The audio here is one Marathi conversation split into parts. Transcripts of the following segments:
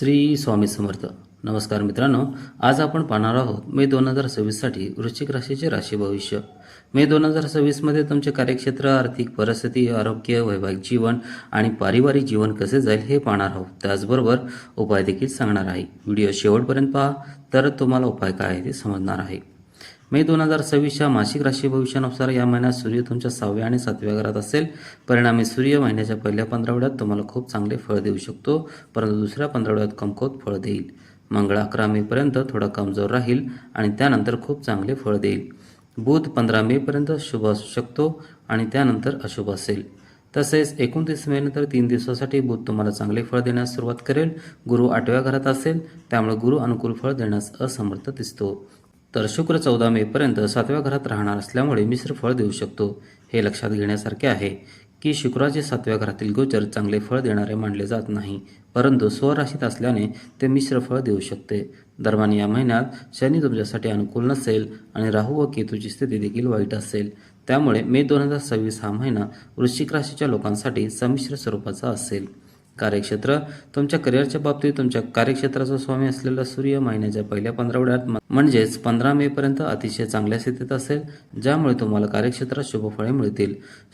श्री स्वामी समर्थ. नमस्कार मित्रांनो, आज आपण पाहणार आहोत मे 2026साठी वृश्चिक राशीचे राशी भविष्य. मे 2026मध्ये तुमचे कार्यक्षेत्र, आर्थिक परिस्थिती, आरोग्य, वैवाहिक जीवन आणि पारिवारिक जीवन कसे जाईल हे पाहणार आहोत. त्याचबरोबर उपाय देखील सांगणार आहे. व्हिडिओ शेवटपर्यंत पहा, तर तुम्हाला उपाय काय आहे ते समजणार आहे. मे 2026च्या मासिक राशी भविष्यानुसार या महिन्यात सूर्य तुमच्या 6व्या आणि 7व्या घरात असेल. परिणामी सूर्य महिन्याच्या पहिल्या पंधरवड्यात तुम्हाला खूप चांगले फळ देऊ शकतो, परंतु दुसऱ्या पंधरवड्यात कमकुवत फळ देईल. मंगळ 11 मेपर्यंत थोडा कमजोर राहील आणि त्यानंतर खूप चांगले फळ देईल. बुध 15 मेपर्यंत शुभ असू शकतो आणि त्यानंतर अशुभ असेल. तसेच 29 मेनंतर 3 दिवसासाठी बुध तुम्हाला चांगले फळ देण्यास सुरुवात करेल. गुरु 8व्या घरात असेल, त्यामुळे गुरु अनुकूल फळ देण्यास असमर्थ दिसतो. तर शुक्र 14 मेपर्यंत 7व्या घरात राहणार असल्यामुळे मिश्र फळ देऊ शकतो. हे लक्षात घेण्यासारखे आहे की शुक्राचे 7व्या घरातील गोचर चांगले फळ देणारे मानले जात नाही, परंतु स्वराशीत असल्याने ते मिश्र फळ देऊ शकते. दरम्यान या महिन्यात शनी तुमच्यासाठी अनुकूल नसेल आणि राहू व केतूची स्थिती देखील वाईट असेल. त्यामुळे मे 2026 हा महिना वृश्चिक राशीच्या लोकांसाठी संमिश्र स्वरूपाचा असेल. कार्यक्षेत्र, तुमच्या करिअरच्या बाबतीत तुमच्या कार्यक्षेत्राचा स्वामी असलेला सूर्य महिन्याच्या पहिल्या पंधरवड्यात म्हणजेच 15 मेपर्यंत अतिशय चांगल्या स्थितीत असेल, ज्यामुळे तुम्हाला कार्यक्षेत्रात शुभफळे मिळतील.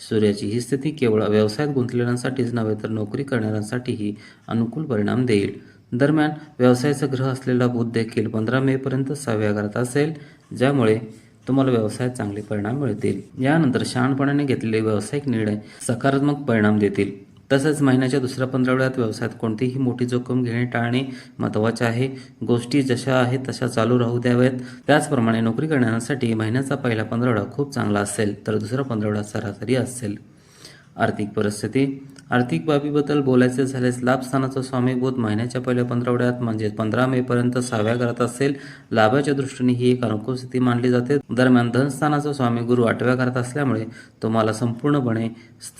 सूर्याची ही स्थिती केवळ व्यवसायात गुंतलेल्यांसाठीच नव्हे तर नोकरी करणाऱ्यांसाठीही अनुकूल परिणाम देईल. दरम्यान व्यवसायाचा ग्रह असलेला बुध देखील 15 मेपर्यंत 6व्या घरात असेल, ज्यामुळे तुम्हाला व्यवसायात चांगले परिणाम मिळतील. यानंतर शहाणपणाने घेतलेले व्यावसायिक निर्णय सकारात्मक परिणाम देतील. तसंच महिन्याच्या दुसऱ्या पंधरवड्यात व्यवसायात कोणतीही मोठी जोखीम घेणे टाळणे महत्त्वाचे आहे. गोष्टी जशा आहेत तशा चालू राहू द्याव्यात. त्याचप्रमाणे नोकरी करण्यासाठी महिन्याचा पहिला पंधरवडा खूप चांगला असेल, तर दुसरा पंधरवडा सरासरी असेल. आर्थिक परिस्थिती, आर्थिक बाबीबद्दल बोलायचे झाल्यास लाभस्थानाचा स्वामी बुध महिन्याच्या पहिल्या पंधरवड्यात म्हणजे 15 मेपर्यंत 6व्या घरात असेल. लाभाच्या दृष्टीने ही एक अनुकूल स्थिती मानली जाते. दरम्यान धनस्थानाचा स्वामी गुरु 8व्या घरात असल्यामुळे तुम्हाला संपूर्णपणे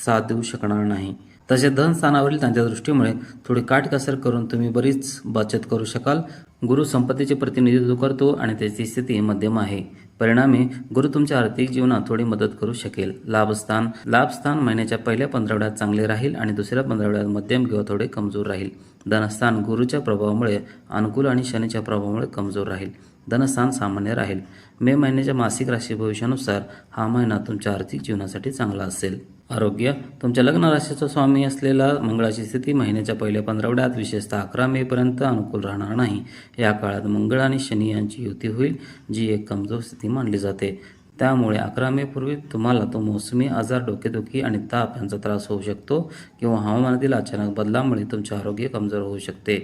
साथ देऊ शकणार नाही. तसेच धनस्थानावरील त्यांच्या दृष्टीमुळे थोडी काटकसर करून तुम्ही बरीच बचत करू शकाल. गुरु संपत्तीचे प्रतिनिधित्व करतो आणि त्याची स्थिती मध्यम आहे. परिणामी गुरु तुमच्या आर्थिक जीवनात थोडी मदत करू शकेल. लाभस्थान महिन्याच्या पहिल्या पंधरवड्यात चांगले राहील आणि दुसऱ्या पंधरवड्यात मध्यम किंवा थोडे कमजोर राहील. धनस्थान गुरुच्या प्रभावामुळे अनुकूल आणि शनीच्या प्रभावामुळे कमजोर राहील. धनस्थान सामान्य राहील. मे महिन्याच्या मासिक राशी भविष्यानुसार हा महिना तुमच्या आर्थिक जीवनासाठी चांगला असेल. आरोग्य, तुमच्या लग्न राशीचा स्वामी असलेला मंगळाची स्थिती महिन्याच्या पहिल्या पंधरवड्यात विशेषतः 11 मेपर्यंत अनुकूल राहणार नाही. या काळात मंगळ आणि शनी यांची युती होईल, जी एक कमजोर स्थिती मानली जाते. त्यामुळे 11 मेपूर्वी तुम्हाला तो मोसमी आजार, डोकेदुखी आणि ताप यांचा त्रास होऊ शकतो किंवा हवामानातील अचानक बदलामुळे तुमचे आरोग्य कमजोर होऊ शकते.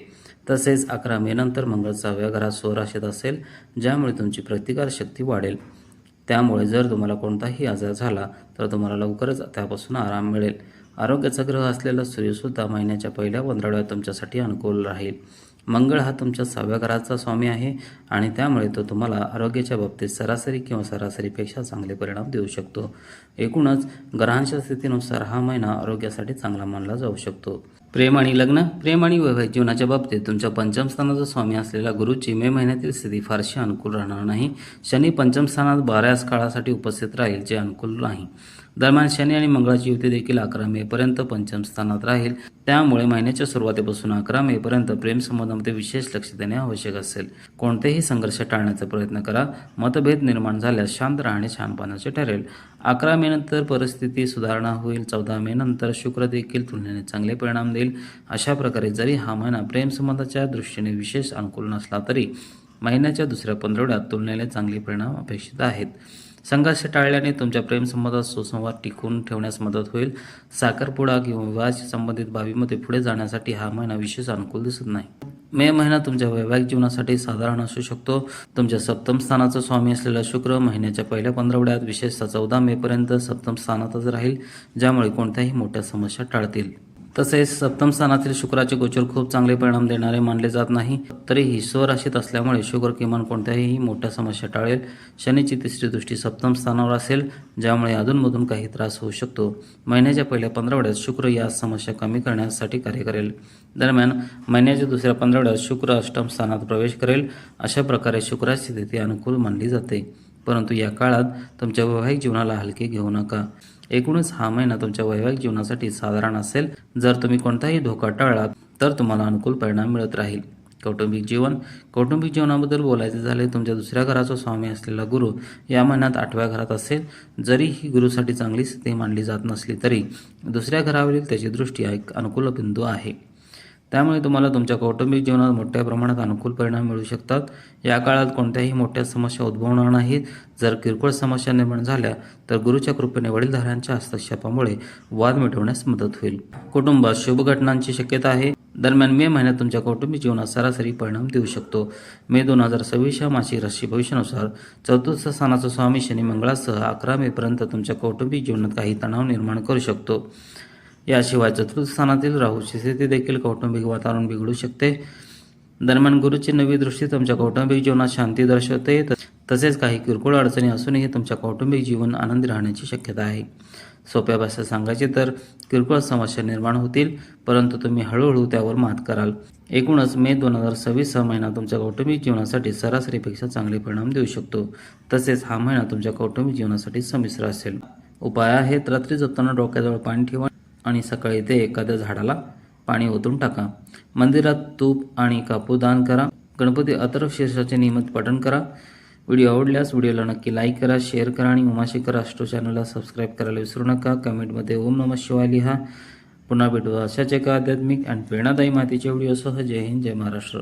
तसेच 11 मे नंतर मंगळ 6व्या घरात स्वराशीत असेल, ज्यामुळे तुमची प्रतिकारशक्ती वाढेल. त्यामुळे जर तुम्हाला कोणताही आजार झाला तर तुम्हाला लवकरच त्यापासून आराम मिळेल. आरोग्याचा ग्रह असलेला सूर्यसुद्धा महिन्याच्या पहिल्या पंधरवड्यात तुमच्यासाठी अनुकूल राहील. मंगळ हा तुमच्या 6व्या घराचा स्वामी आहे आणि त्यामुळे तो तुम्हाला आरोग्याच्या बाबतीत सरासरी किंवा सरासरीपेक्षा चांगले परिणाम देऊ शकतो. एकूणच ग्रहांच्या स्थितीनुसार हा महिना आरोग्यासाठी चांगला मानला जाऊ शकतो. प्रेम आणि लग्न, प्रेम आणि वैवाहिक जीवनाच्या बाबतीत तुमच्या पंचम स्थानाचा स्वामी असलेल्या गुरुची मे महिन्यातील स्थिती फारशी अनुकूल राहणार नाही. शनी पंचम स्थानात बऱ्याच काळासाठी उपस्थित राहील, जे अनुकूल नाही. दरम्यान शनी आणि मंगळाची युती देखील 11 मेपर्यंत पंचम स्थानात राहील. त्यामुळे महिन्याच्या सुरुवातीपासून 11 मेपर्यंत प्रेमसंबंधामध्ये विशेष लक्ष देणे आवश्यक असेल. कोणतेही संघर्ष टाळण्याचा प्रयत्न करा. मतभेद निर्माण झाल्यास शांत राहणे शहाणपणाचे ठरेल. 11 मे नंतर परिस्थिती सुधारणा होईल. 14 मे नंतर शुक्र देखील तुलनेने चांगले परिणाम देईल. अशा प्रकारे जरी हा महिना प्रेमसंबंधाच्या दृष्टीने विशेष अनुकूल नसला तरी महिन्याच्या दुसऱ्या पंधरवड्यात तुलनेने चांगले परिणाम अपेक्षित आहेत. संघर्ष टाळल्याने तुमच्या प्रेमसंबंधात सुसंवाद टिकवून ठेवण्यास मदत होईल. साखरपुडा किंवा विवाहाशी संबंधित बाबीमध्ये पुढे जाण्यासाठी हा महिना विशेष अनुकूल दिसत नाही. मे महिना तुमच्या वैवाहिक जीवनासाठी साधारण असू शकतो. तुमच्या सप्तम स्थानाचा स्वामी असलेला शुक्र महिन्याच्या पहिल्या पंधरवड्यात विशेषतः 14 मेपर्यंत सप्तम स्थानातच राहील, ज्यामुळे कोणत्याही मोठ्या समस्या टाळतील. तसेच सप्तम स्थानातील शुक्राचे गोचर खूप चांगले परिणाम देणारे मानले जात नाही. तरीही स्वराशीत असल्यामुळे शुक्र किमान कोणत्याही मोठ्या समस्या टाळेल. शनीची तिसरी दृष्टी सप्तम स्थानावर असेल, ज्यामुळे अधूनमधून काही त्रास होऊ शकतो. महिन्याच्या पहिल्या पंधरवड्यात शुक्र या समस्या कमी करण्यासाठी कार्य करेल. दरम्यान महिन्याच्या दुसऱ्या पंधरवड्यात शुक्र अष्टम स्थानात प्रवेश करेल. अशा प्रकारे शुक्राची स्थिती अनुकूल मानली जाते, परंतु या काळात तुमच्या वैवाहिक जीवनाला हलके घेऊ नका. एकूणच हा महिना तुमच्या वैवाहिक जीवनासाठी साधारण असेल. जर तुम्ही कोणताही धोका टाळलात तर तुम्हाला अनुकूल परिणाम मिळत राहील. कौटुंबिक जीवनाबद्दल बोलायचे झाले, तुमच्या दुसऱ्या घराचा स्वामी असलेला गुरु या महिन्यात 8व्या घरात असेल. जरी ही गुरुसाठी चांगली स्थिती मानली जात नसली तरी दुसऱ्या घरावरील त्याची दृष्टी एक अनुकूल बिंदू आहे. त्यामुळे तुम्हाला तुमच्या कौटुंबिक जीवनात मोठ्या प्रमाणात अनुकूल परिणाम मिळू शकतात. या काळात कोणत्याही मोठ्या समस्या उद्भवणार नाहीत. जर किरकोळ समस्या निर्माण झाल्या तर गुरुच्या कृपेने वडीलधाऱ्यांच्या हस्तक्षेपामुळे वाद मिटवण्यास मदत होईल. कुटुंबात शुभ घटनांची शक्यता आहे. दरम्यान मे महिन्यात तुमच्या कौटुंबिक जीवनात सरासरी परिणाम देऊ शकतो. मे 2026 या मासिक राशी भविष्यानुसार चतुर्थ स्थानाचा स्वामी शनी मंगळासह 11 मेपर्यंत तुमच्या कौटुंबिक जीवनात काही तणाव निर्माण करू शकतो. याशिवाय चतुर्थ स्थानातील राहूची स्थिती देखील कौटुंबिक वातावरण बिघडू शकते. दरम्यान गुरुची नवी दृष्टी तुमच्या कौटुंबिक जीवनात शांती दर्शवते. तसेच काही किरकोळ अडचणी असूनही तुमच्या कौटुंबिक जीवन आनंदी राहण्याची शक्यता आहे. सोप्या भाषेत सांगायचे तर किरकोळ समस्या निर्माण होतील, परंतु तुम्ही हळूहळू त्यावर मात कराल. एकूणच मे 2026 हा महिना तुमच्या कौटुंबिक जीवनासाठी सरासरीपेक्षा चांगले परिणाम देऊ शकतो. तसेच हा महिना तुमच्या कौटुंबिक जीवनासाठी संमिश्र असेल. उपाय आहेत: रात्री झोपताना डोक्याजवळ पाणी ठेवा आणि सकाळी ते एखाद्या झाडाला पाणी ओतून टाका. मंदिरात तूप आणि कापूर दान करा. गणपती अथर्वशीर्षाचे नियमित पठण करा. व्हिडिओ आवडल्यास व्हिडिओला नक्की लाईक करा, शेअर करा आणि उमाशेखर ॲस्ट्रो चॅनलला सबस्क्राईब करायला विसरू नका. कमेंटमध्ये ओम नमः शिवाय लिहा. पुन्हा भेटू अशाच एका आध्यात्मिक आणि प्रेरणादायी माहितीच्या व्हिडिओसह. जय हिंद, जय महाराष्ट्र.